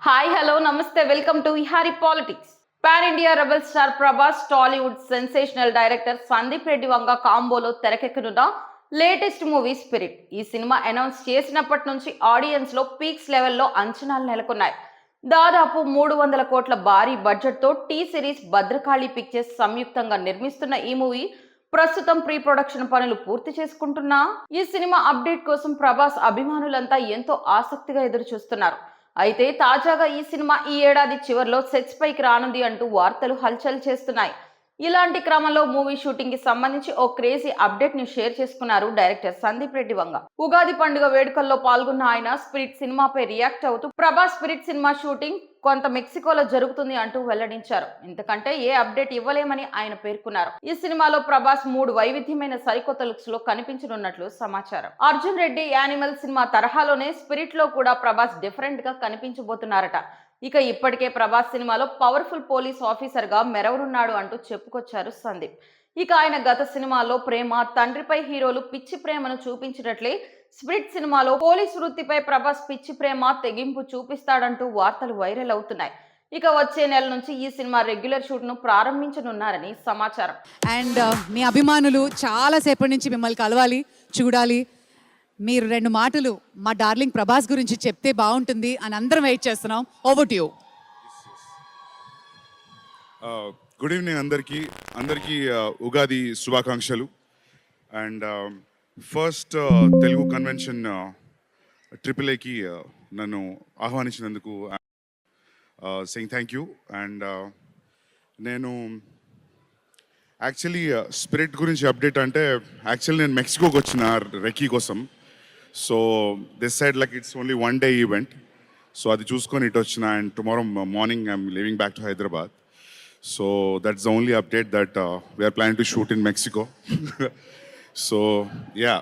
Hi hello నమస్తే welcome to Vihari politics. Pan India rebel star Prabhas, Tollywood sensational director Sandeep Reddy Vanga కాంబోలో తెరకెక్కనున్న latest movie Spirit. ఈ cinema announce చేసినప్పటి నుంచి ఆడియన్స్ లో పీక్స్ లెవెల్లో అంచనాలు నెలకొన్నాయి. దాదాపు 300 కోట్ల భారీ బడ్జెట్ తో టీ సిరీస్ భద్రకాళి పిక్చర్స్ సంయుక్తంగా నిర్మిస్తున్న ఈ మూవీ ప్రస్తుతం ప్రీ ప్రొడక్షన్ పనులు పూర్తి చేసుకుంటున్నా. ఈ సినిమా అప్డేట్ కోసం ప్రభాస్ అభిమానులంతా ఎంతో ఆసక్తిగా ఎదురు చూస్తున్నారు. అయితే తాజాగా ఈ సినిమా ఈ ఏడాది చివరిలో సెట్స్ పైకి రానుంది అంటూ వార్తలు హల్చల్ చేస్తున్నాయి. ఇలాంటి క్రమంలో మూవీ షూటింగ్ కి సంబంధించి ఓ క్రేజీ అప్డేట్ ని షేర్ చేసుకున్నారు డైరెక్టర్ సందీప్ రెడ్డి వంగ. ఉగాది పండుగ వేడుకల్లో పాల్గొన్న ఆయన స్పిరిట్ సినిమాపై రియాక్ట్ అవుతూ ప్రభాస్ స్పిరిట్ సినిమా షూటింగ్ కొంత మెక్సికోలో జరుగుతుంది అంటూ వెల్లడించారు. ఇంతకంటే ఏ అప్డేట్ ఇవ్వలేమని ఆయన పేర్కొన్నారు. ఈ సినిమాలో ప్రభాస్ 3 వైవిధ్యమైన సరికొత్త లుక్స్ లో కనిపించనున్నట్లు సమాచారం. అర్జున్ రెడ్డి యానిమల్ సినిమా తరహాలోనే స్పిరిట్ లో కూడా ప్రభాస్ డిఫరెంట్ గా కనిపించబోతున్నారట. ఇక ఇప్పటికే ప్రభాస్ సినిమాలో పవర్ఫుల్ పోలీస్ ఆఫీసర్ గా మెరవనున్నాడు అంటూ చెప్పుకొచ్చారు సందీప్. ఇక ఆయన గత సినిమాలో ప్రేమ, తండ్రిపై హీరోలు పిచ్చి ప్రేమను చూపించినట్లే స్పిరిట్ సినిమాలో పోలీస్ వృత్తిపై ప్రభాస్ పిచ్చి ప్రేమ, తెగింపు చూపిస్తాడంటూ వార్తలు వైరల్ అవుతున్నాయి. ఇక వచ్చే నెల నుంచి ఈ సినిమా రెగ్యులర్ షూట్ ను ప్రారంభించనున్నారని సమాచారం. అండ్ మీ అభిమానులు చాలా సేపటి నుంచి మిమ్మల్ని కలవాలి, చూడాలి. మీరు 2 మాటలు మా డార్లింగ్ ప్రభాస్ గురించి చెప్తే బాగుంటుంది అని అందరం వెయిట్ చేస్తున్నాం. Over to you. Good evening అందరికీ ఉగాది శుభాకాంక్షలు. అండ్ ఫస్ట్ తెలుగు కన్వెన్షన్ AAAకి నన్ను ఆహ్వానించినందుకు సెయింగ్ థ్యాంక్ యూ. అండ్ నేను యాక్చువల్లీ స్పిరిట్ గురించి అప్డేట్ అంటే యాక్చువల్లీ నేను మెక్సికోకి వచ్చిన రెకీ కోసం. So this side like it's only 1 day event. So అది చూసుకొని ఇటు వచ్చిన. And tomorrow morning I'm living back to Hyderabad. So that's the only update that we're planning to shoot in Mexico. So yeah,